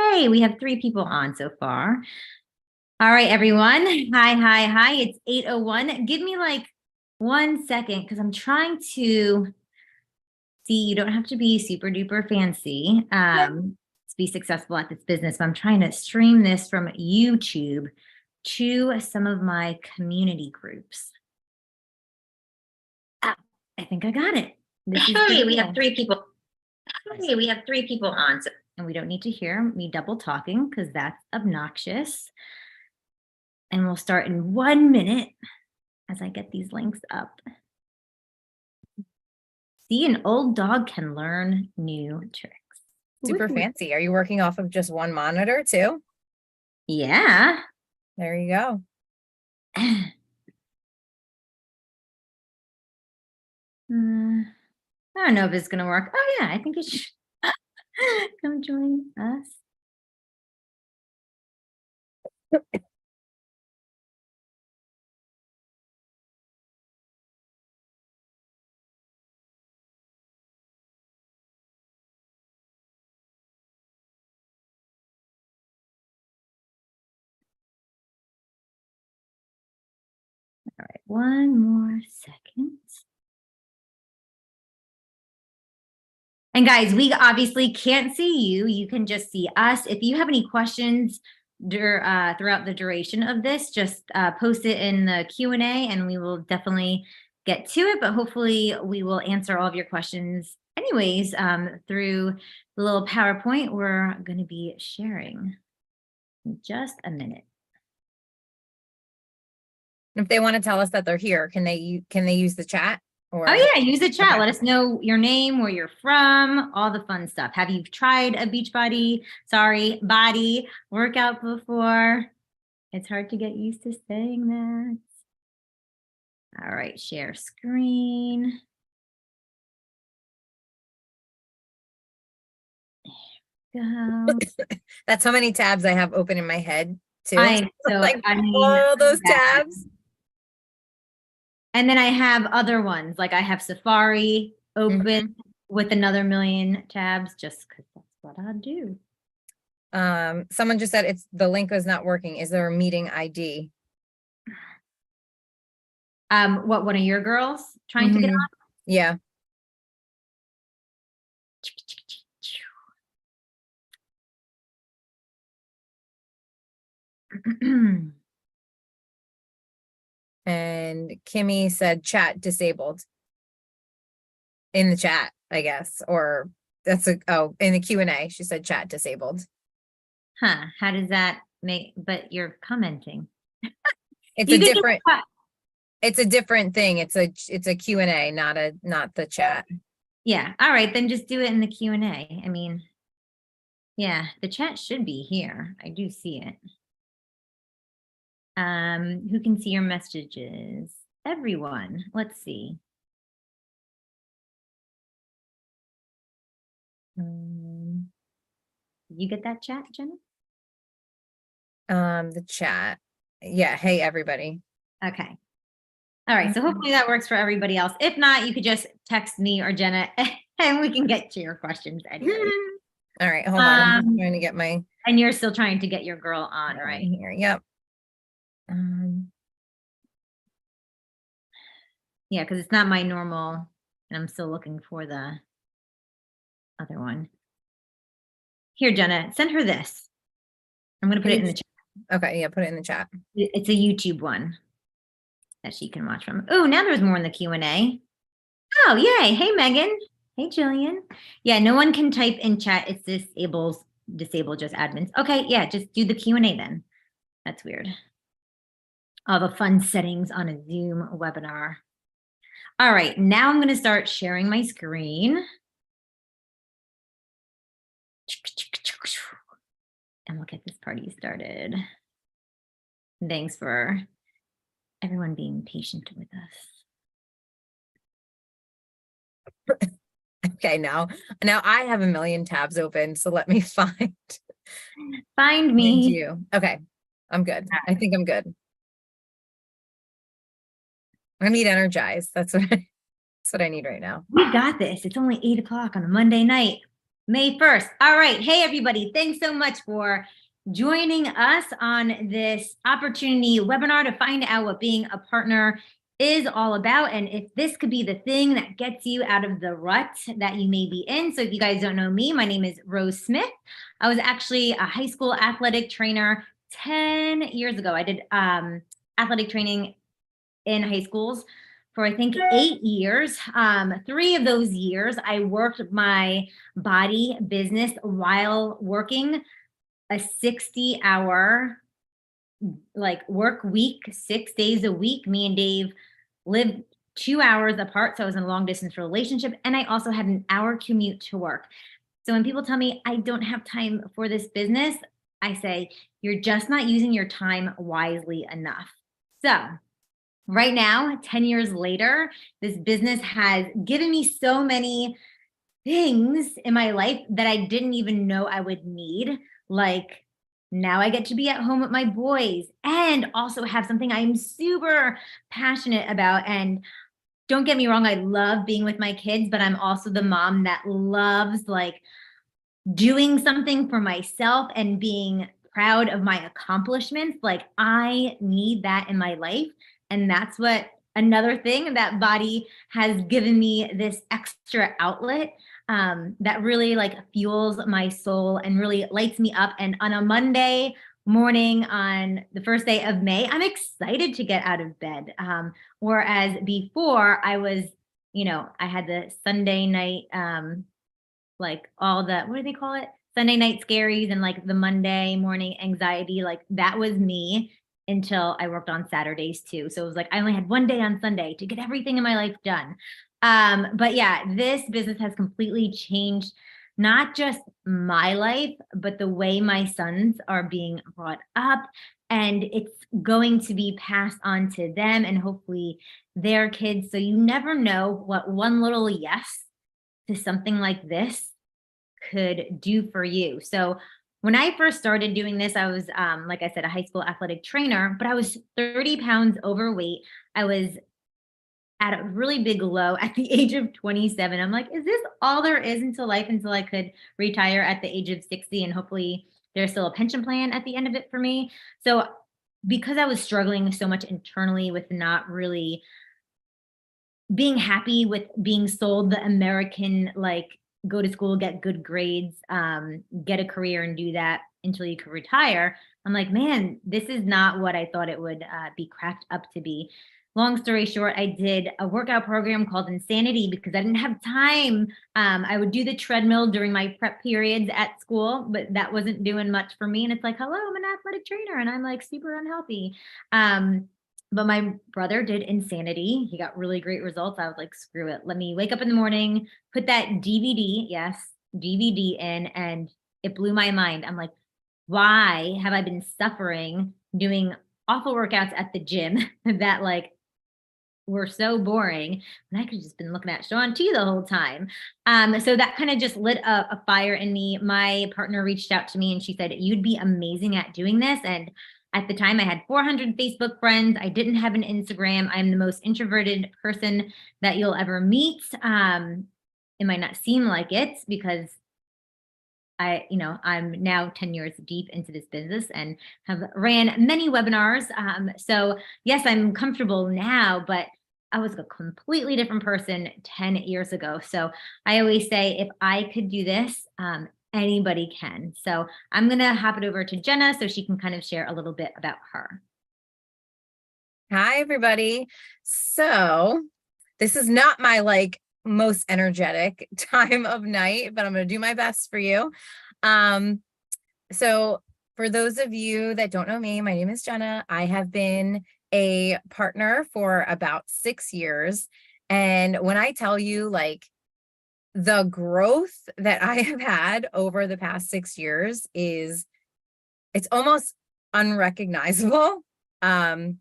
Okay, we have 3 people on so far. All right, everyone. Hi. It's 8:01. Give me like 1 second because I'm trying to see. You don't have to be super duper fancy to be successful at this business, but I'm trying to stream this from YouTube to some of my community groups. Ah, I think I got it. Hey, we have 3 people. Hey, we have 3 people on. And we don't need to hear me double talking because that's obnoxious. And we'll start in 1 minute as I get these links up. See, an old dog can learn new tricks. Super fancy. Are you working off of just one monitor too? Yeah. There you go. I don't know if it's gonna work. Oh yeah, I think it should. Come join us. All right, 1 more second. And guys, we obviously can't see you. You can just see us. If you have any questions throughout the duration of this, just post it in the Q&A and we will definitely get to it. But hopefully we will answer all of your questions anyways through the little PowerPoint we're going to be sharing in just a minute. If they want to tell us that they're here, can they use the chat? Or oh yeah, use the chat. Okay. Let us know your name, where you're from, all the fun stuff. Have you tried a BODi workout before? It's hard to get used to saying that. All right, share screen. There we go. That's how many tabs I have open in my head too. I mean, all those tabs. And then I have other ones, like I have Safari open with another million tabs, just because that's what I do. Someone just said the link is not working. Is there a meeting ID? What, one of your girls trying to get on? Yeah. And Kimmy said chat disabled in the chat, I guess, or that's in the Q&A, she said chat disabled. Huh, how does that make, but you're commenting. It's a different thing. It's a Q&A, not the chat. Yeah, all right, then just do it in the Q&A. I mean, yeah, the chat should be here. I do see it. Who can see your messages? Everyone. Let's see. Did you get that chat, Jenna? The chat. Yeah. Hey, everybody. Okay. All right. So hopefully that works for everybody else. If not, you could just text me or Jenna and we can get to your questions anyway. All right. Hold on. I'm just trying to get my. And you're still trying to get your girl on, right? Here. Yep. Yeah, because it's not my normal, and I'm still looking for the other one. Here, Jenna, send her this. I'm going to put it in the chat. Okay, yeah, put it in the chat. It's a YouTube one that she can watch from. Oh, now there's more in the Q&A. Oh, yay. Hey, Megan. Hey, Jillian. Yeah, no one can type in chat. It's disabled just admins. Okay, yeah, just do the Q&A then. That's weird. All the fun settings on a Zoom webinar. All right, now I'm going to start sharing my screen. And we'll get this party started. Thanks for everyone being patient with us. Okay, now I have a million tabs open, so let me find me. You. Okay, I'm good. I think I'm good. I need energized. That's what I need right now. We got this. It's only 8 o'clock on a Monday night. May 1st. All right. Hey, everybody. Thanks so much for joining us on this opportunity webinar to find out what being a partner is all about, and if this could be the thing that gets you out of the rut that you may be in. So if you guys don't know me, my name is Rose Smith. I was actually a high school athletic trainer 10 years ago. I did athletic training in high schools for I think 8 years. 3 of those years, I worked my BODi business while working a 60-hour like work week, 6 days a week. Me and Dave lived 2 hours apart, so I was in a long distance relationship, and I also had an hour commute to work. So when people tell me I don't have time for this business, I say, you're just not using your time wisely enough. So right now, 10 years later, this business has given me so many things in my life that I didn't even know I would need. Like now I get to be at home with my boys and also have something I'm super passionate about. And don't get me wrong, I love being with my kids, but I'm also the mom that loves like doing something for myself and being proud of my accomplishments. Like I need that in my life. And that's what another thing that BODi has given me this extra outlet that really like fuels my soul and really lights me up. And on a Monday morning on the first day of May, I'm excited to get out of bed. Whereas before I was, I had the Sunday night like all the, what do they call it? Sunday night scaries and like the Monday morning anxiety. Like that was me until I worked on Saturdays too. So it was like I only had one day on Sunday to get everything in my life done. But yeah, this business has completely changed not just my life, but the way my sons are being brought up. And it's going to be passed on to them and hopefully their kids. So you never know what one little yes to something like this could do for you. So when I first started doing this, I was, like I said, a high school athletic trainer, but I was 30 pounds overweight. I was at a really big low at the age of 27. I'm like, is this all there is into life until I could retire at the age of 60? And hopefully there's still a pension plan at the end of it for me. So because I was struggling so much internally with not really being happy with being sold the American, like, go to school, get good grades, get a career and do that until you could retire. I'm like, man, this is not what I thought it would be cracked up to be. Long story short, I did a workout program called Insanity because I didn't have time. I would do the treadmill during my prep periods at school, but that wasn't doing much for me. And it's like, hello, I'm an athletic trainer and I'm like super unhealthy. But my brother did Insanity. He got really great results. I was like, screw it. Let me wake up in the morning, put that DVD, yes, DVD in, and it blew my mind. I'm like, why have I been suffering doing awful workouts at the gym that like were so boring and I could have just been looking at Shaun T the whole time. So that kind of just lit a fire in me. My partner reached out to me and she said, you'd be amazing at doing this. And at the time I had 400 Facebook friends. I didn't have an Instagram. I'm the most introverted person that you'll ever meet. It might not seem like it because I'm now 10 years deep into this business and have ran many webinars. So yes, I'm comfortable now, but I was a completely different person 10 years ago. So I always say, if I could do this, anybody can. So I'm going to hop it over to Jenna so she can kind of share a little bit about her. Hi, everybody. So this is not my like most energetic time of night, but I'm going to do my best for you. So for those of you that don't know me, my name is Jenna. I have been a partner for about 6 years. And when I tell you like the growth that I have had over the past 6 years it's almost unrecognizable. Who I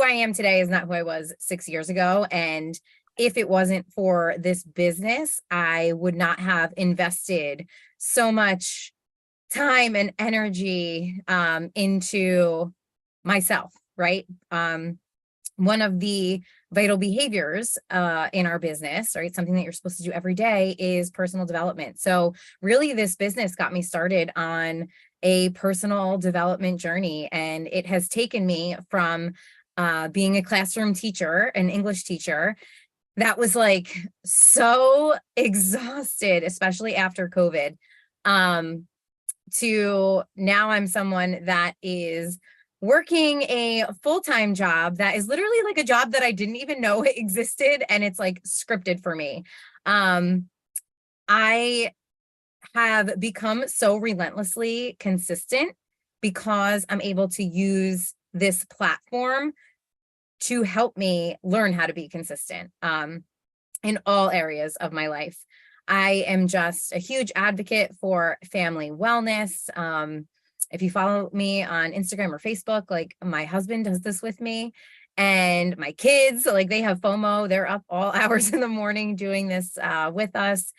am today is not who I was 6 years ago. And if it wasn't for this business, I would not have invested so much time and energy into myself, right? One of the vital behaviors in our business, right? Something that you're supposed to do every day is personal development. So really this business got me started on a personal development journey, and it has taken me from being a classroom teacher, an English teacher, that was like so exhausted, especially after COVID, to now I'm someone that is working a full-time job that is literally like a job that I didn't even know existed, and it's like scripted for me. I have become so relentlessly consistent because I'm able to use this platform to help me learn how to be consistent in all areas of my life. I am just a huge advocate for family wellness. If you follow me on Instagram or Facebook, like my husband does this with me, and my kids, like they have FOMO. They're up all hours in the morning doing this with us.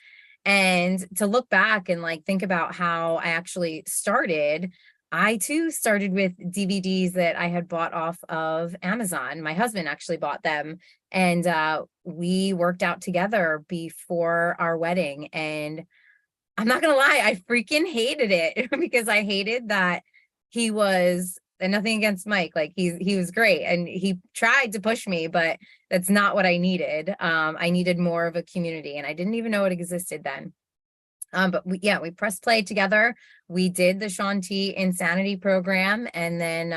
And to look back and like think about how I actually started, I too started with DVDs that I had bought off of Amazon. My husband actually bought them, and we worked out together before our wedding. And I'm not gonna lie, I freaking hated it because I hated that he was, and nothing against Mike, like he was great and he tried to push me, but that's not what I needed. I needed more of a community, and I didn't even know it existed then. But we pressed play together. We did the Shaun T Insanity program. And then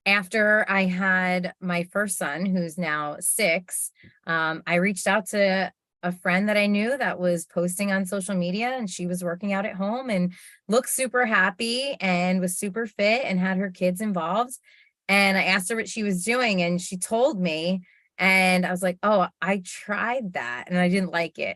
after I had my first son, who's now 6, I reached out to a friend that I knew that was posting on social media, and she was working out at home and looked super happy and was super fit and had her kids involved. And I asked her what she was doing, and she told me, and I was like, oh, I tried that and I didn't like it.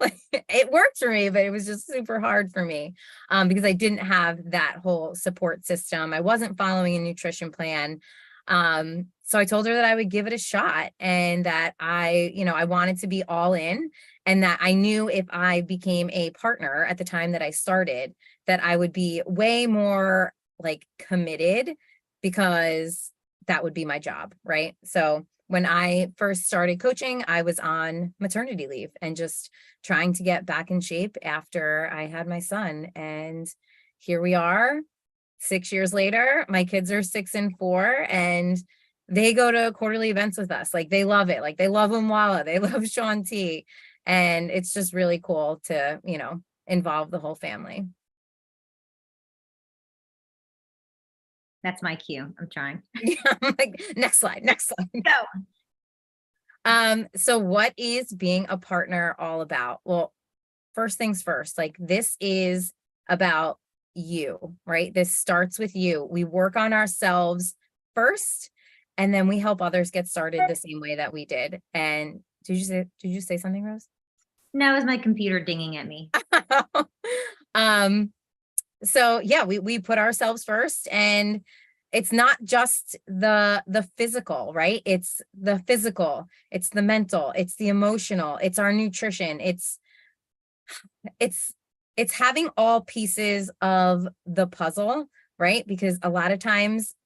Like it worked for me, but it was just super hard for me because I didn't have that whole support system. I wasn't following a nutrition plan. So I told her that I would give it a shot, and that I wanted to be all in, and that I knew if I became a partner at the time that I started, that I would be way more like committed, because that would be my job, right? So when I first started coaching, I was on maternity leave and just trying to get back in shape after I had my son. And here we are 6 years later. My kids are 6 and 4, and they go to quarterly events with us. Like they love it. Like they love Umwala, they love Shaun T. And it's just really cool to, involve the whole family. That's my cue. I'm trying. Yeah, I'm like, next slide. Go. So what is being a partner all about? Well, first things first, like this is about you, right? This starts with you. We work on ourselves first, and then we help others get started the same way that we did. And did you say something, Rose? No, it was my computer dinging at me. So yeah, we put ourselves first, and it's not just the physical, right? It's the physical, it's the mental, it's the emotional, it's our nutrition, it's having all pieces of the puzzle, right? Because a lot of times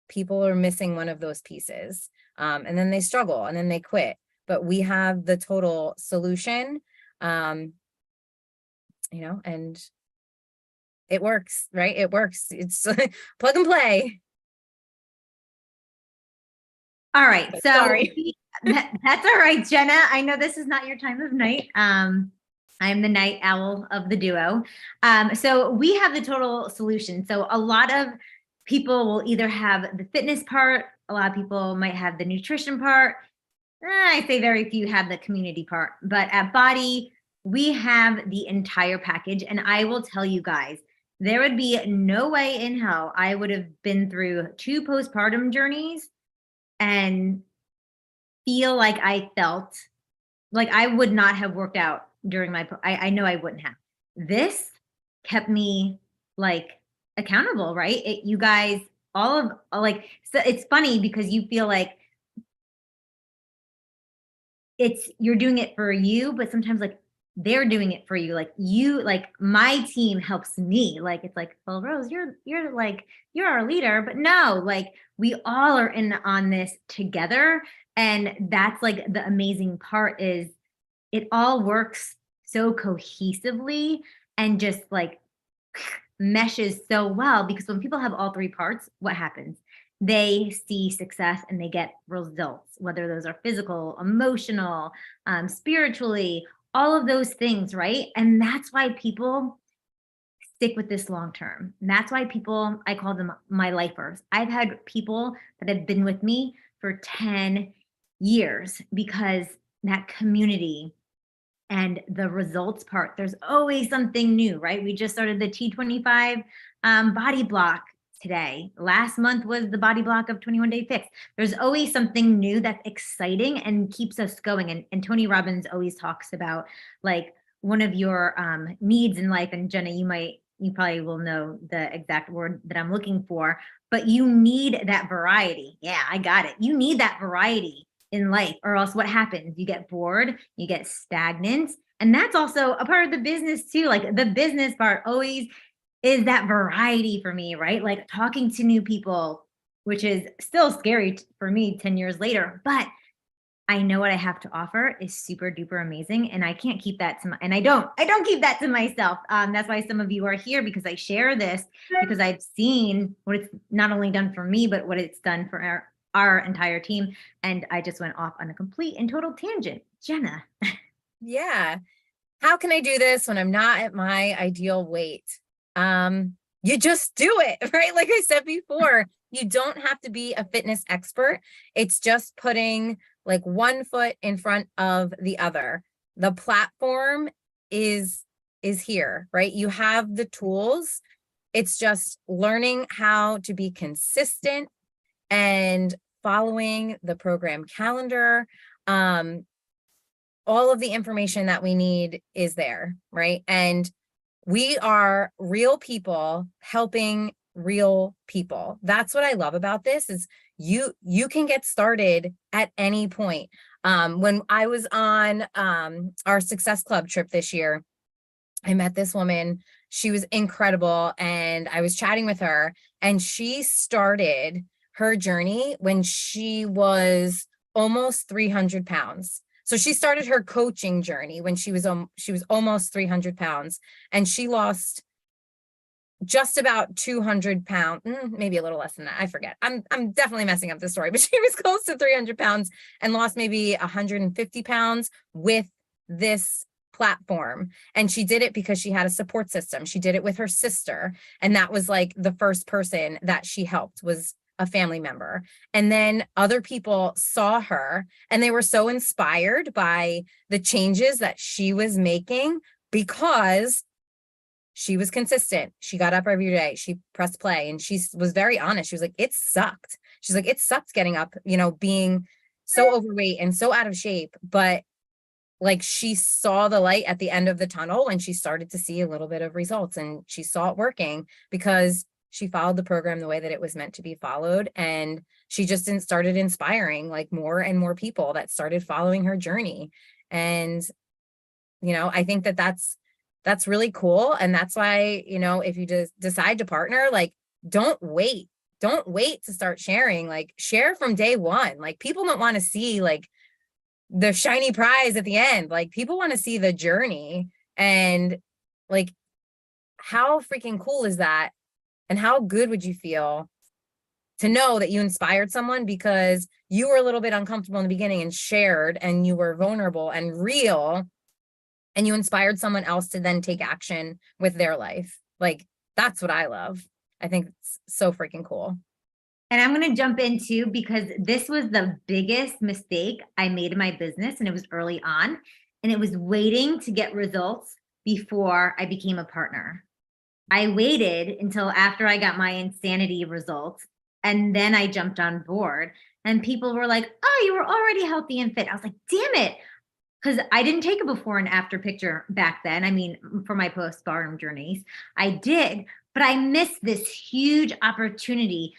people are missing one of those pieces, and then they struggle and then they quit. But we have the total solution, and it works, right? It works. It's plug and play. All right. So Sorry. that's all right, Jenna. I know this is not your time of night. I'm the night owl of the duo. So we have the total solution. So a lot of people will either have the fitness part. A lot of people might have the nutrition part. I say very few have the community part, but at BODi, we have the entire package. And I will tell you guys, there would be no way in hell I would have been through 2 postpartum journeys and feel like I felt like I would not have worked out during I know I wouldn't have. This kept me like accountable, right? You guys, all of like, so it's funny because you feel like you're doing it for you, but sometimes like they're doing it for you. Like you, like my team helps me. Like, it's like, well, Rose, you're like, you're our leader, but no, like we all are in on this together. And that's like the amazing part is it all works so cohesively and just like meshes so well, because when people have all three parts, what happens? They see success and they get results, whether those are physical, emotional, spiritually, all of those things, right? And that's why people stick with this long term. And that's why people, I call them my lifers. I've had people that have been with me for 10 years because that community and the results part, there's always something new, right? We just started the T25 body block today. Last month was the body block of 21 Day Fix. There's always something new that's exciting and keeps us going. And Tony Robbins always talks about like one of your needs in life. And Jenna, you probably will know the exact word that I'm looking for, but you need that variety. Yeah, I got it. You need that variety in life, or else what happens? You get bored, you get stagnant. And that's also a part of the business too. Like the business part always is that variety for me, right? Like talking to new people, which is still scary for me 10 years later, but I know what I have to offer is super duper amazing. And I can't keep that to and I don't keep that to myself. That's why some of you are here, because I share this, because I've seen what it's not only done for me, but what it's done for our entire team. And I just went off on a complete and total tangent. Jenna. Yeah. How can I do this when I'm not at my ideal weight? You just do it, right? Like I said before, you don't have to be a fitness expert. It's just putting like one foot in front of the other. The platform is here, right? You have the tools. It's just learning how to be consistent and following the program calendar. All of the information that we need is there, right? And we are real people helping real people. That's what I love about this is you can get started at any point. When I was on our Success Club trip this year, I met this woman. She was incredible. And I was chatting with her, and she started her journey when she was almost 300 pounds. So she started her coaching journey when she was almost 300 pounds, and she lost just about 200 pounds, maybe a little less than that. I forget. I'm definitely messing up the story, but she was close to 300 pounds and lost maybe 150 pounds with this platform. And she did it because she had a support system. She did it with her sister. And that was like the first person that she helped was a family member. And then other people saw her and they were so inspired by the changes that she was making because she was consistent. She got up every day. She pressed play, and she was very honest. She was like, it sucked. She's like, it sucked getting up, being so overweight and so out of shape. But like she saw the light at the end of the tunnel, and she started to see a little bit of results, and she saw it working because she followed the program the way that it was meant to be followed. And she just started inspiring like more and more people that started following her journey. And, I think that that's really cool. And that's why, if you just decide to partner, like, don't wait to start sharing, like share from day one. Like people don't want to see like the shiny prize at the end. Like people want to see the journey. And like, how freaking cool is that? And how good would you feel to know that you inspired someone because you were a little bit uncomfortable in the beginning and shared, and you were vulnerable and real, and you inspired someone else to then take action with their life? Like, that's what I love. I think it's so freaking cool. And I'm going to jump in too, because this was the biggest mistake I made in my business, and it was early on, and it was waiting to get results before I became a partner. I waited until after I got my insanity results, and then I jumped on board, and people were like, oh, you were already healthy and fit. I was like, damn it. Because I didn't take a before and after picture back then. I mean, for my postpartum journeys, I did, but I missed this huge opportunity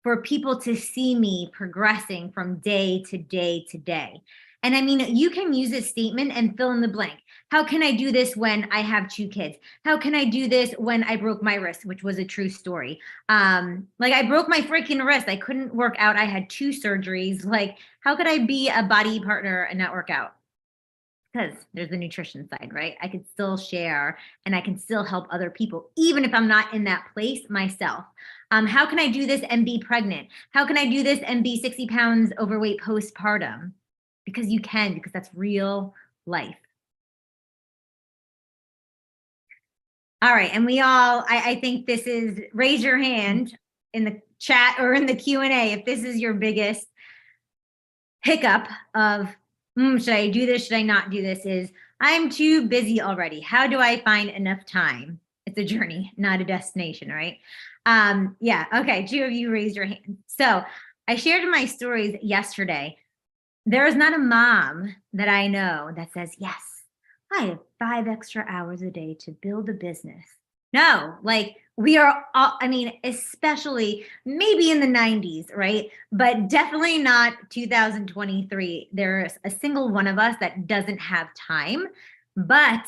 for people to see me progressing from day to day to day. And I mean, you can use this statement and fill in the blank. How can I do this when I have 2 kids? How can I do this when I broke my wrist, which was a true story? Like I broke my freaking wrist. I couldn't work out. I had 2 surgeries. Like, how could I be a BODi partner and not work out? Because there's the nutrition side, right? I could still share and I can still help other people, even if I'm not in that place myself. How can I do this and be pregnant? How can I do this and be 60 pounds overweight postpartum? Because you can, because that's real life. All right, and I think this is, raise your hand in the chat or in the Q&A if this is your biggest hiccup of, should I do this, should I not do this, is I'm too busy already. How do I find enough time? It's a journey, not a destination, right? Yeah, okay, 2 of you raised your hand. So I shared in my stories yesterday, there is not a mom that I know that says, yes, I have 5 extra hours a day to build a business. No, like we are all, I mean, especially maybe in the 90s, right? But definitely not 2023. There's a single one of us that doesn't have time, but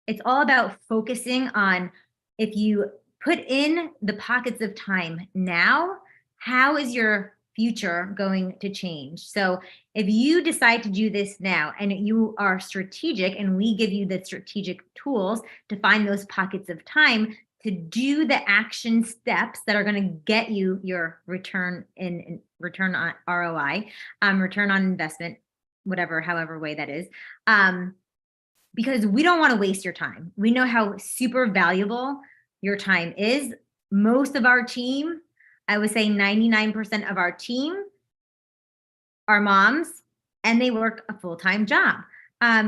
it's all about focusing on, if you put in the pockets of time now, how is your future going to change? So if you decide to do this now and you are strategic, and we give you the strategic tools to find those pockets of time to do the action steps that are going to get you your return on ROI, return on investment, whatever, however way that is, because we don't want to waste your time. We know how super valuable your time is. Most of our team, I would say 99% of our team, are moms, and they work a full-time job.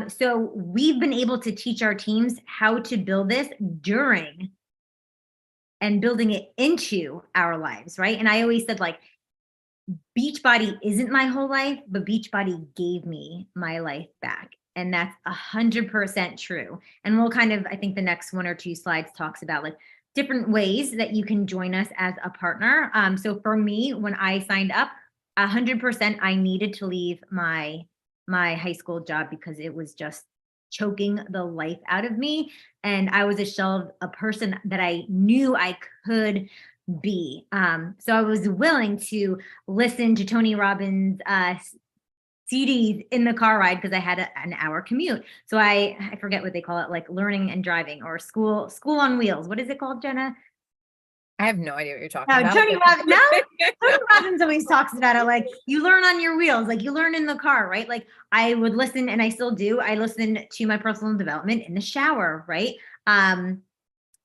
So we've been able to teach our teams how to build this during and building it into our lives, right? And I always said, like, Beachbody isn't my whole life, but Beachbody gave me my life back. And that's 100% true. And we'll kind of, I think the next 1 or 2 slides talks about like different ways that you can join us as a partner. So for me, when I signed up, 100% I needed to leave my high school job because it was just choking the life out of me. And I was a shell of a person that I knew I could be. So I was willing to listen to Tony Robbins' CDs in the car ride because I had an hour commute. So I forget what they call it, like learning and driving, or school on wheels. What is it called, Jenna? I have no idea what you're talking about. Tony Robbins. No, Tony Robbins always talks about it. Like you learn on your wheels, like you learn in the car, right? Like I would listen, and I still do. I listen to my personal development in the shower, right?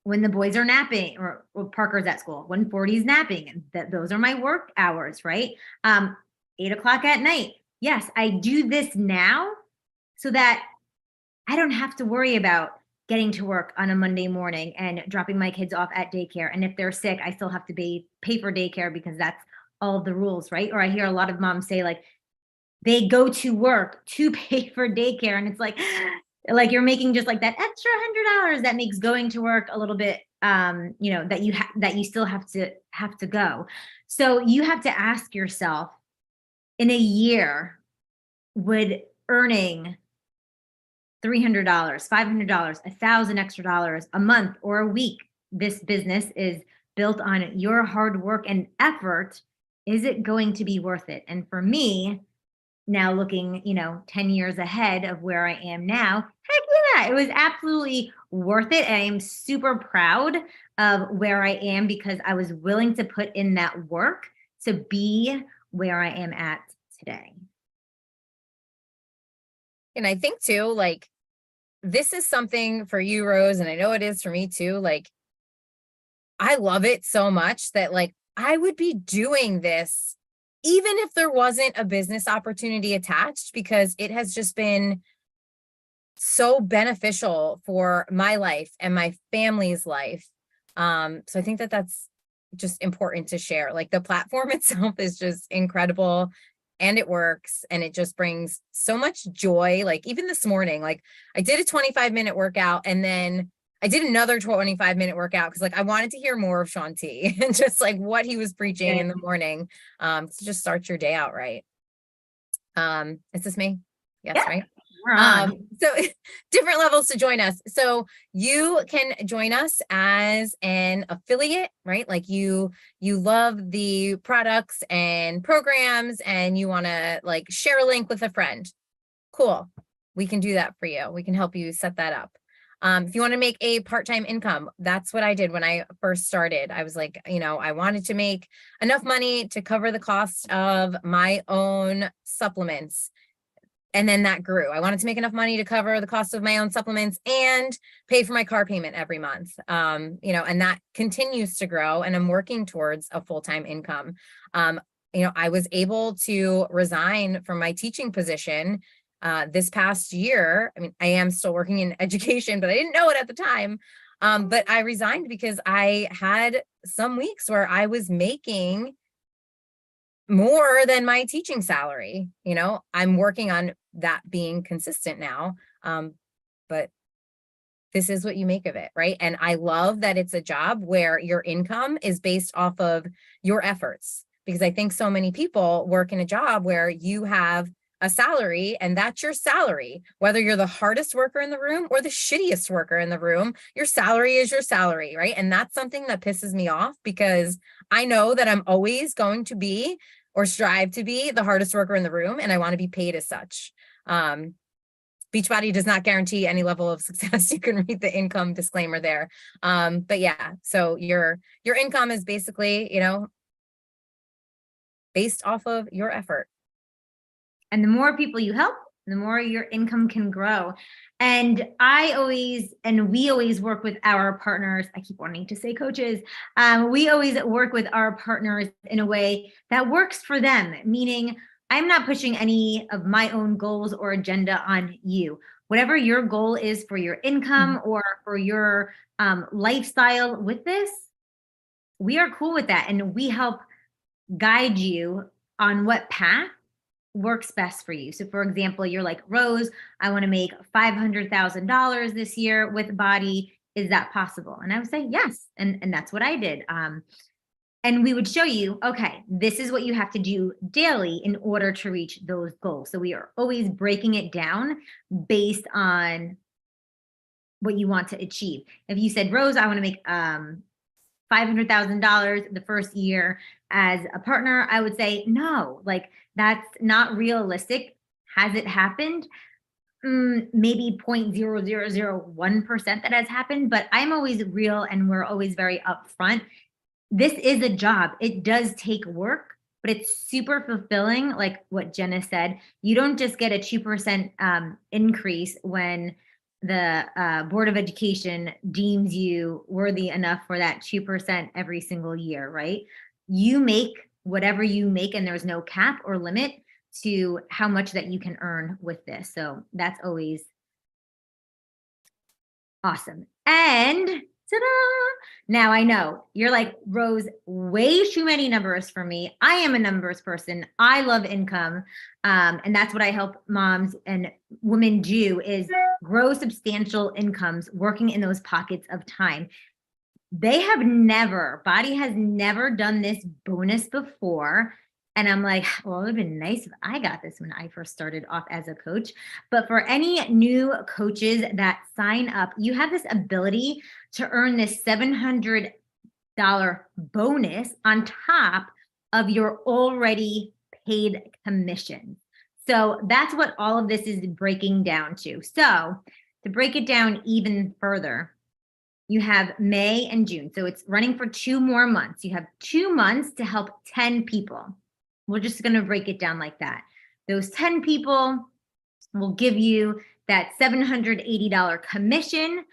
When the boys are napping, or Parker's at school, when 40's napping, and those are my work hours, right? 8 o'clock at night. Yes, I do this now so that I don't have to worry about getting to work on a Monday morning and dropping my kids off at daycare. And if they're sick, I still have to pay for daycare because that's all of the rules, right? Or I hear a lot of moms say like they go to work to pay for daycare, and it's like you're making just like that extra $100 that makes going to work a little bit, that you still have to go. So you have to ask yourself, in a year, would earning $300, $500, $1,000 extra dollars a month or a week, this business is built on your hard work and effort, is it going to be worth it? And for me, now looking, 10 years ahead of where I am now, heck yeah, it was absolutely worth it. And I am super proud of where I am because I was willing to put in that work to be where I am at today. And I think too, like, this is something for you, Rose, and I know it is for me too. Like, I love it so much that like I would be doing this even if there wasn't a business opportunity attached, because it has just been so beneficial for my life and my family's life. So I think that that's just important to share. Like the platform itself is just incredible, and it works, and it just brings so much joy. Like even this morning, like I did a 25-minute workout, and then I did another 25-minute workout because like I wanted to hear more of Shaun T and just like what he was preaching in the morning, to just start your day out right. Is this me? Yes, Yeah. right? We're on. So different levels to join us. So you can join us as an affiliate, right? Like you love the products and programs and you want to like share a link with a friend. Cool. We can do that for you. We can help you set that up. If you want to make a part-time income, that's what I did when I first started. I was like, I wanted to make enough money to cover the cost of my own supplements. And then that grew. I wanted to make enough money to cover the cost of my own supplements and pay for my car payment every month. And that continues to grow, and I'm working towards a full-time income. I was able to resign from my teaching position this past year. I mean, I am still working in education, but I didn't know it at the time. But I resigned because I had some weeks where I was making more than my teaching salary. I'm working on that being consistent now. But this is what you make of it, right? And I love that it's a job where your income is based off of your efforts, because I think so many people work in a job where you have a salary and that's your salary. Whether you're the hardest worker in the room or the shittiest worker in the room, your salary is your salary, right? And that's something that pisses me off, because I know that I'm always going to be or strive to be the hardest worker in the room, and I want to be paid as such. Beachbody does not guarantee any level of success. You can read the income disclaimer there. But yeah, so your income is basically, based off of your effort. And the more people you help, the more your income can grow. And we always work with our partners. I keep wanting to say coaches. We always work with our partners in a way that works for them, meaning I'm not pushing any of my own goals or agenda on you. Whatever your goal is for your income or for your lifestyle with this, we are cool with that. And we help guide you on what path works best for you. So for example, you're like, Rose, I want to make $500,000 this year with BODi. Is that possible? And I would say yes. And that's what I did. And we would show you, okay, this is what you have to do daily in order to reach those goals. So we are always breaking it down based on what you want to achieve. If you said, Rose, I want to make $500,000 the first year as a partner, I would say, no, like that's not realistic. Has it happened? Maybe 0.0001% that has happened, but I'm always real and we're always very upfront. This is a job. It does take work, but it's super fulfilling. Like what Jenna said, you don't just get a 2% increase when the Board of Education deems you worthy enough for that 2% every single year, right? You make whatever you make, and there's no cap or limit to how much that you can earn with this. So that's always awesome. And ta-da! Now I know you're like, Rose, way too many numbers for me. I am a numbers person. I love income. And that's what I help moms and women do, is grow substantial incomes working in those pockets of time. BODi has never done this bonus before. And I'm like, well, it would have been nice if I got this when I first started off as a coach. But for any new coaches that sign up, you have this ability to earn this $700 bonus on top of your already paid commission. So that's what all of this is breaking down to. So to break it down even further, you have May and June. So it's running for 2 more months. You have 2 months to help 10 people. We're just going to break it down like that. Those 10 people will give you that $780 commission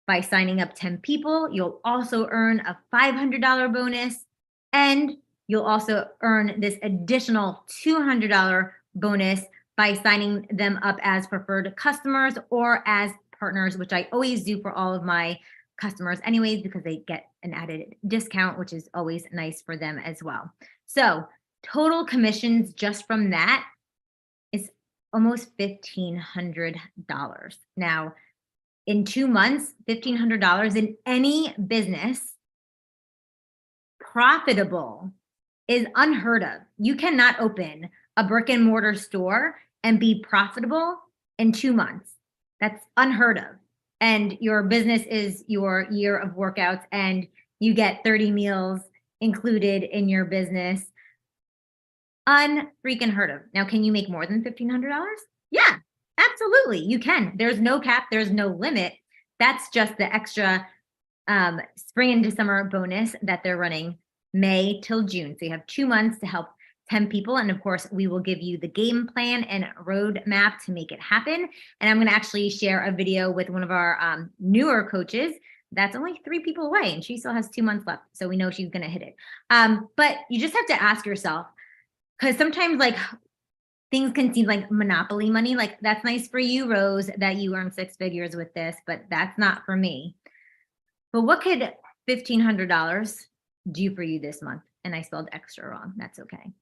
by signing up 10 people. You'll also earn a $500 bonus, and you'll also earn this additional $200 bonus by signing them up as preferred customers or as partners, which I always do for all of my customers anyways, because they get an added discount, which is always nice for them as well. So total commissions just from that is almost $1,500. Now, in 2 months, $1,500 in any business profitable is unheard of. You cannot open a brick and mortar store and be profitable in 2 months. That's unheard of. And your business is your year of workouts and you get 30 meals included in your business. Unfreaking heard of. Now, can you make more than $1,500? Yeah, absolutely. You can. There's no cap. There's no limit. That's just the extra spring into summer bonus that they're running May till June. So you have 2 months to help 10 people. And of course, we will give you the game plan and roadmap to make it happen. And I'm going to actually share a video with one of our newer coaches. That's only 3 people away and she still has 2 months left. So we know she's going to hit it. But you just have to ask yourself, because sometimes like things can seem like monopoly money. Like that's nice for you, Rose, that you earn 6 figures with this, but that's not for me. But what could $1,500 do for you this month? And I spelled extra wrong. That's okay.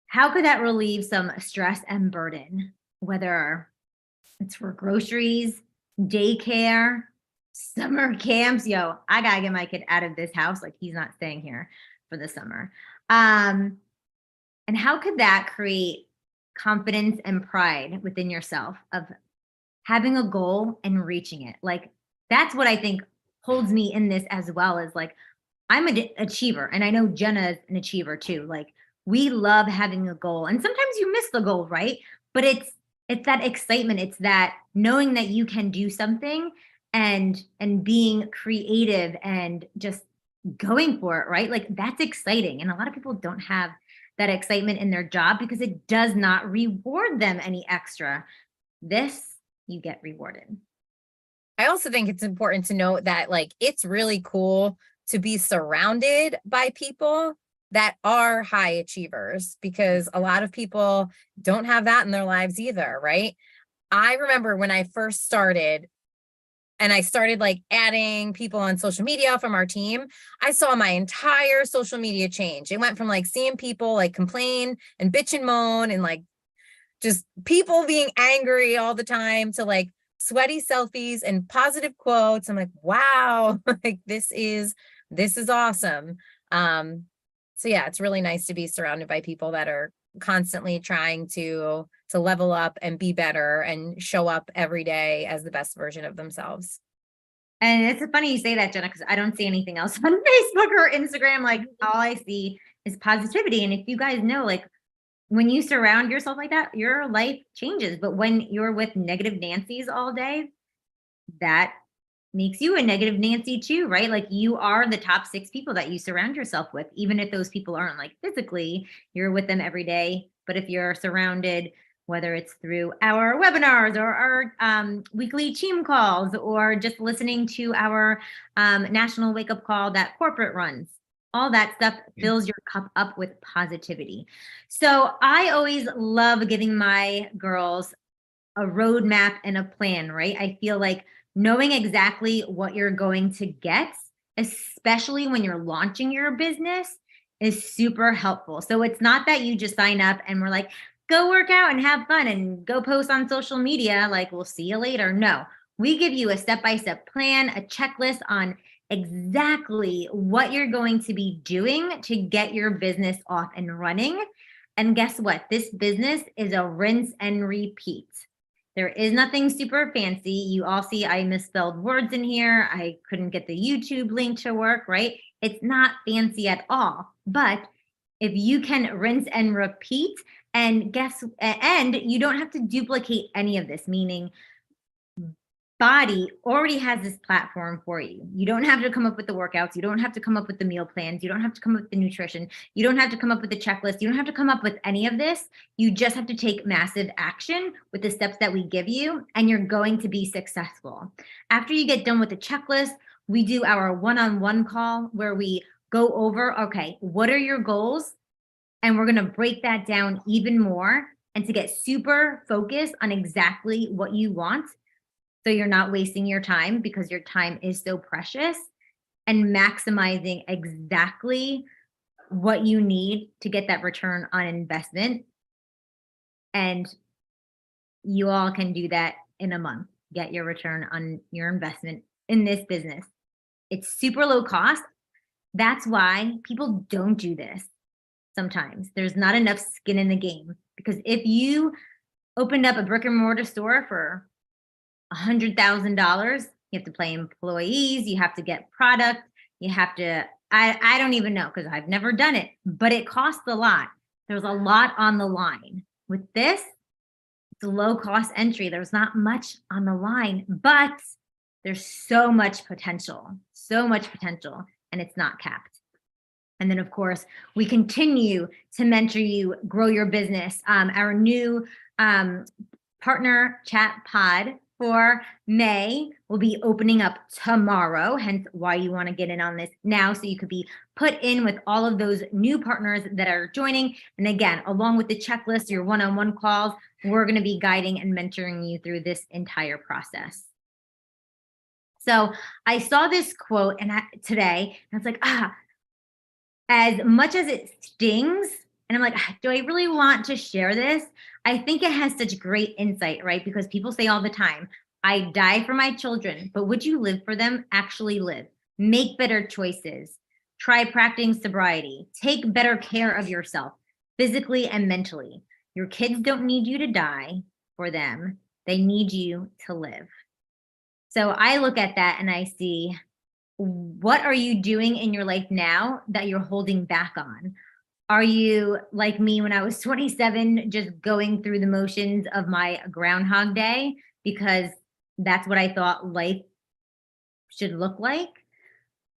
How could that relieve some stress and burden, whether it's for groceries, daycare, summer camps? Yo, I gotta get my kid out of this house. Like he's not staying here for the summer. And how could that create confidence and pride within yourself of having a goal and reaching it? Like that's what I think holds me in this as well, is like I'm an achiever and I know Jenna is an achiever too. Like we love having a goal and sometimes you miss the goal, right? But it's that excitement. It's that knowing that you can do something and being creative and just going for it, right? Like that's exciting. And a lot of people don't have that excitement in their job because it does not reward them any extra. This, you get rewarded. I also think it's important to note that like it's really cool to be surrounded by people that are high achievers, because a lot of people don't have that in their lives either, right? I remember when I first started and I started like adding people on social media from our team, I saw my entire social media change. It went from like seeing people like complain and bitch and moan and like just people being angry all the time to like sweaty selfies and positive quotes. I'm like, wow, like this is awesome. So yeah, it's really nice to be surrounded by people that are constantly trying to level up and be better and show up every day as the best version of themselves. And it's funny you say that, Jenna, because I don't see anything else on Facebook or Instagram. Like all I see is positivity. And if you guys know, like when you surround yourself like that, your life changes. But when you're with negative Nancy's all day, that makes you a negative Nancy too, right? Like you are the top 6 people that you surround yourself with, even if those people aren't like physically, you're with them every day. But if you're surrounded, whether it's through our webinars or our weekly team calls, or just listening to our national wake up call that corporate runs, all that stuff fills your cup up with positivity. So I always love giving my girls a roadmap and a plan, right? I feel like knowing exactly what you're going to get, especially when you're launching your business, is super helpful. So it's not that you just sign up and we're like, go work out and have fun and go post on social media, like we'll see you later. No, we give you a step-by-step plan, a checklist on exactly what you're going to be doing to get your business off and running. And guess what? This business is a rinse and repeat. There is nothing super fancy. You all see I misspelled words in here. I couldn't get the YouTube link to work, right? It's not fancy at all. But if you can rinse and repeat and you don't have to duplicate any of this, meaning BODi already has this platform for you. You don't have to come up with the workouts. You don't have to come up with the meal plans. You don't have to come up with the nutrition. You don't have to come up with the checklist. You don't have to come up with any of this. You just have to take massive action with the steps that we give you, and you're going to be successful. After you get done with the checklist, we do our one-on-one call where we go over, okay, what are your goals? And we're going to break that down even more and to get super focused on exactly what you want. So you're not wasting your time, because your time is so precious, and maximizing exactly what you need to get that return on investment. And you all can do that in a month, get your return on your investment in this business. It's super low cost. That's why people don't do this. Sometimes there's not enough skin in the game, because if you opened up a brick and mortar store for $100,000. You have to pay employees, you have to get product, you have to, I don't even know because I've never done it, but it costs a lot. There's a lot on the line. With this, it's a low cost entry. There's not much on the line, but there's so much potential, and it's not capped. And then, of course, we continue to mentor you, grow your business. Our new partner chat pod for May will be opening up tomorrow, hence why you want to get in on this now, so you could be put in with all of those new partners that are joining. And again, along with the checklist, your one-on-one calls, we're going to be guiding and mentoring you through this entire process. So I saw this quote today, and I was like, as much as it stings, and I'm like, do I really want to share this? I think it has such great insight, right? Because people say all the time, I die for my children, but would you live for them? Actually live. Make better choices. Try practicing sobriety. Take better care of yourself, physically and mentally. Your kids don't need you to die for them. They need you to live. So I look at that and I see, what are you doing in your life now that you're holding back on? Are you like me when I was 27, just going through the motions of my Groundhog Day because that's what I thought life should look like?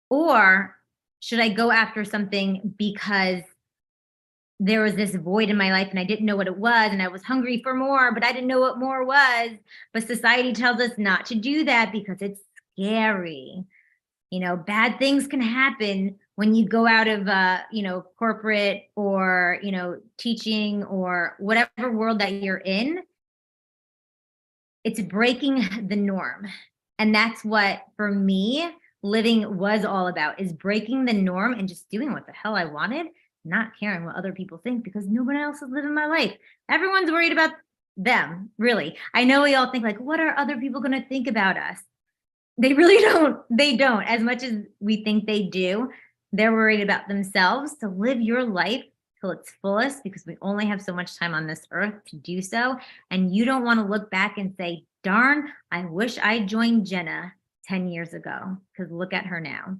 Or should I go after something because there was this void in my life and I didn't know what it was, and I was hungry for more, but I didn't know what more was. But society tells us not to do that because it's scary. You know, bad things can happen when you go out of, corporate or, teaching or whatever world that you're in. It's breaking the norm. And that's what, for me, living was all about, is breaking the norm and just doing what the hell I wanted, not caring what other people think, because nobody else is living my life. Everyone's worried about them, really. I know we all think like, what are other people going to think about us? They really don't. They don't. As much as we think they do, they're worried about themselves. To live your life till its fullest, because we only have so much time on this earth to do so. And you don't want to look back and say, darn, I wish I joined Jenna 10 years ago, because look at her now.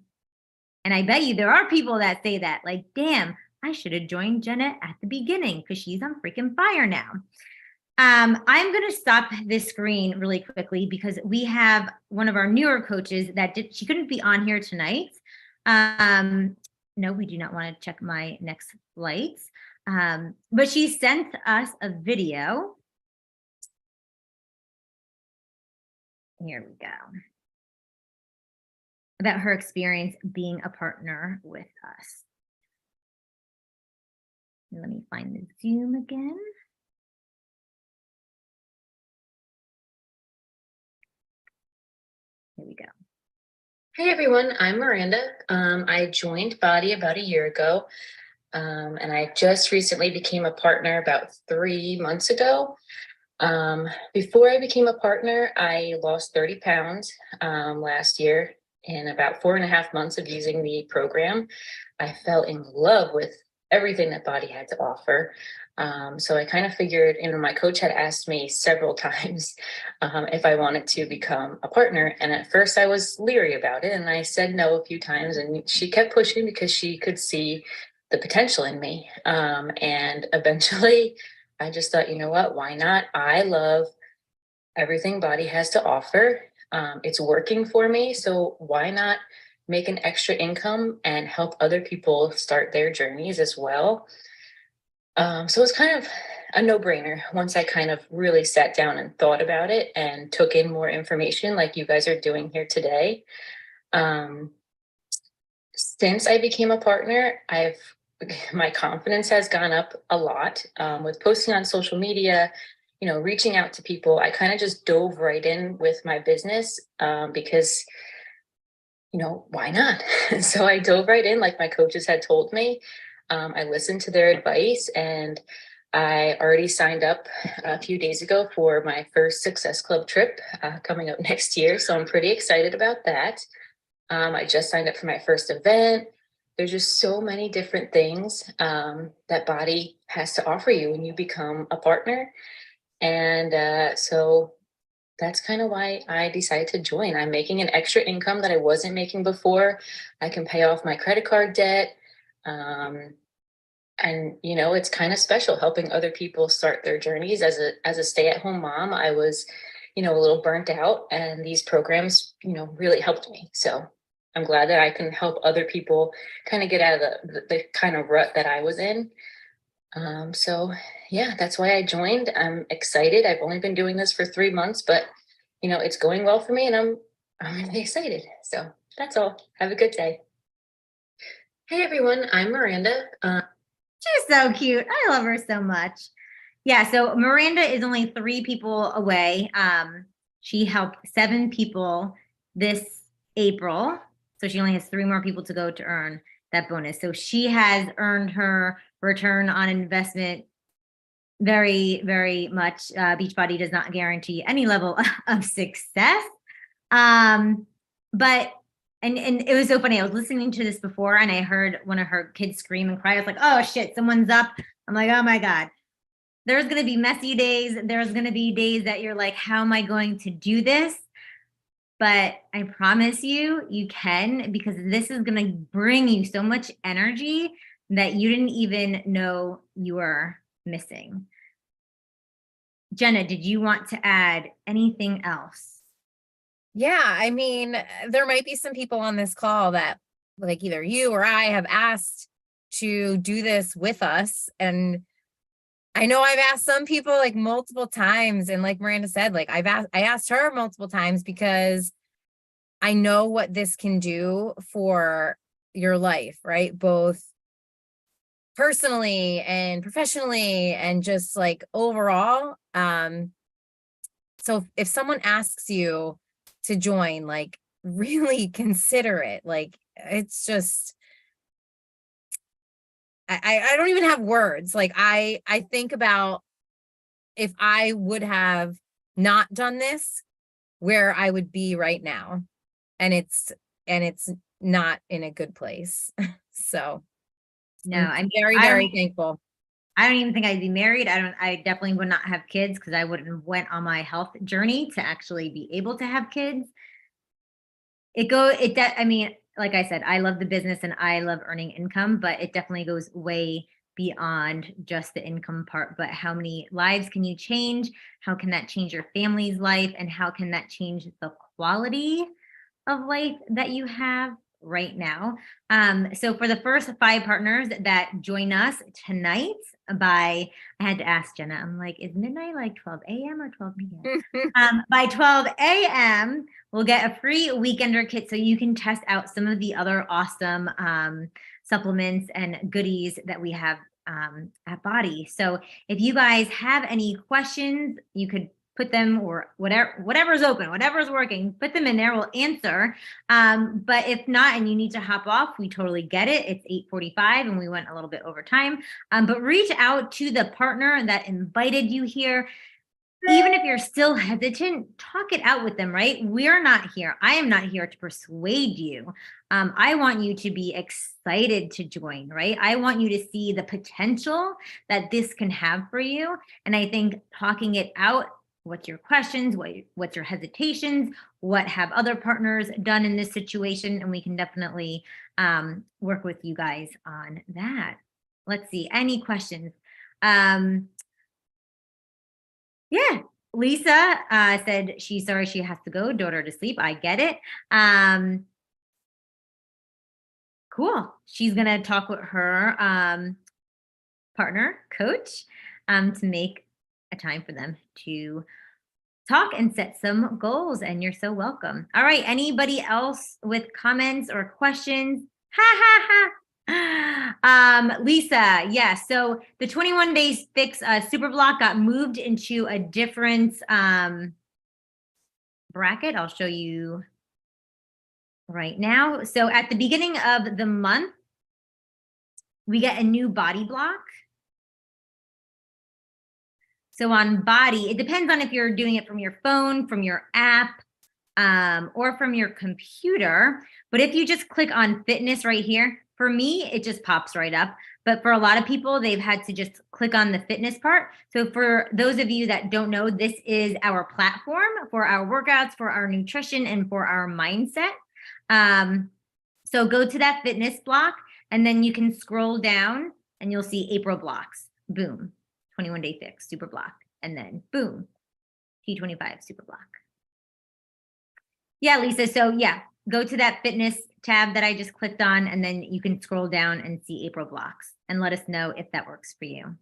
And I bet you there are people that say that, like, damn, I should have joined Jenna at the beginning because she's on freaking fire now. I'm going to stop this screen really quickly because we have one of our newer coaches she couldn't be on here tonight. No, we do not want to check my next flights. But she sent us a video. Here we go. About her experience being a partner with us. Let me find the Zoom again. Here we go. Hey everyone, I'm Miranda. I joined BODi about a year ago, and I just recently became a partner about 3 months ago. Before I became a partner, I lost 30 pounds last year. In about 4.5 months of using the program, I fell in love with everything that BODi had to offer. So I kind of figured, my coach had asked me several times if I wanted to become a partner. And at first I was leery about it, and I said no a few times, and she kept pushing because she could see the potential in me. And eventually I just thought, you know what, why not? I love everything BODi has to offer. It's working for me. So why not make an extra income and help other people start their journeys as well? So it's kind of a no-brainer once I kind of really sat down and thought about it and took in more information like you guys are doing here today. Since I became a partner, my confidence has gone up a lot with posting on social media, reaching out to people. I kind of just dove right in with my business because, why not? So I dove right in like my coaches had told me. I listened to their advice, and I already signed up a few days ago for my first Success Club trip coming up next year. So I'm pretty excited about that. I just signed up for my first event. There's just so many different things that BODi has to offer you when you become a partner. And so that's kind of why I decided to join. I'm making an extra income that I wasn't making before. I can pay off my credit card debt. Um, and it's kind of special helping other people start their journeys. As a stay-at-home mom, I was a little burnt out, and these programs really helped me. So I'm glad that I can help other people kind of get out of the kind of rut that I was in. So yeah, that's why I joined. I'm excited. I've only been doing this for 3 months, but it's going well for me, and I'm really excited. So that's all. Have a good day. Hey everyone, I'm Miranda. She's so cute. I love her so much. Yeah, so Miranda is only 3 people away. She helped 7 people this April. So she only has 3 more people to go to earn that bonus. So she has earned her return on investment very, very much. Beachbody does not guarantee any level of success. But and it was so funny. I was listening to this before and I heard one of her kids scream and cry. I was like, oh shit, someone's up. I'm like, oh my God. There's going to be messy days. There's going to be days that you're like, how am I going to do this? But I promise you, you can, because this is going to bring you so much energy that you didn't even know you were missing. Jenna, did you want to add anything else? Yeah, I mean, there might be some people on this call that like either you or I have asked to do this with us. And I know I've asked some people like multiple times. And like Miranda said, like I asked her multiple times because I know what this can do for your life, right? Both personally and professionally and just like overall. So if someone asks you to join, like really consider it. Like it's just I don't even have words. Like I think about if I would have not done this, where I would be right now. And it's not in a good place. So No, I'm very, very thankful. I don't even think I'd be married. I definitely would not have kids because I wouldn't have went on my health journey to actually be able to have kids. I mean, like I said, I love the business and I love earning income, but it definitely goes way beyond just the income part. But how many lives can you change? How can that change your family's life? And how can that change the quality of life that you have right now? So for the first 5 partners that join us tonight I had to ask Jenna, I'm like, is midnight like 12 a.m. or 12 p.m.? By 12 a.m., we'll get a free weekender kit so you can test out some of the other awesome supplements and goodies that we have at BODi. So if you guys have any questions, you could put them, or whatever's open, whatever's working, put them in there, we'll answer. But if not, and you need to hop off, we totally get it. It's 8:45 and we went a little bit over time. But reach out to the partner that invited you here. Even if you're still hesitant, talk it out with them, right? We're not here. I am not here to persuade you. I want you to be excited to join, right? I want you to see the potential that this can have for you. And I think talking it out, what's your questions, what's your hesitations, what have other partners done in this situation, and we can definitely work with you guys on that. Let's see, any questions? Yeah, Lisa said she's sorry she has to go, daughter to sleep. I get it. Cool. She's gonna talk with her partner, coach, to make a time for them to talk and set some goals. And you're so welcome. All right. Anybody else with comments or questions? Ha ha ha. Lisa, yes. So the 21 days fix super block got moved into a different bracket. I'll show you right now. So at the beginning of the month, we get a new BODi block. So on BODi, it depends on if you're doing it from your phone, from your app, or from your computer. But if you just click on fitness right here, For me, it just pops right up. But for a lot of people, they've had to just click on the fitness part. So for those of you that don't know, this is our platform for our workouts, for our nutrition, and for our mindset. So go to that fitness block, and then you can scroll down and you'll see April blocks. Boom, 21-day fix, super block. And then boom, T25 super block. Yeah, Lisa. So yeah, go to that fitness tab that I just clicked on, and then you can scroll down and see April blocks and let us know if that works for you.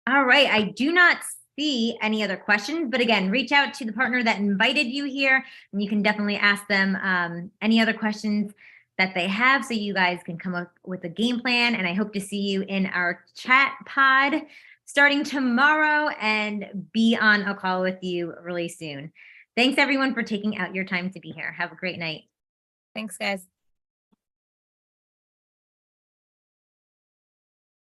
All right, I do not see any other questions, but again, reach out to the partner that invited you here, and you can definitely ask them any other questions that they have, so you guys can come up with a game plan. And I hope to see you in our chat pod starting tomorrow and be on a call with you really soon. Thanks everyone for taking out your time to be here. Have a great night. Thanks, guys.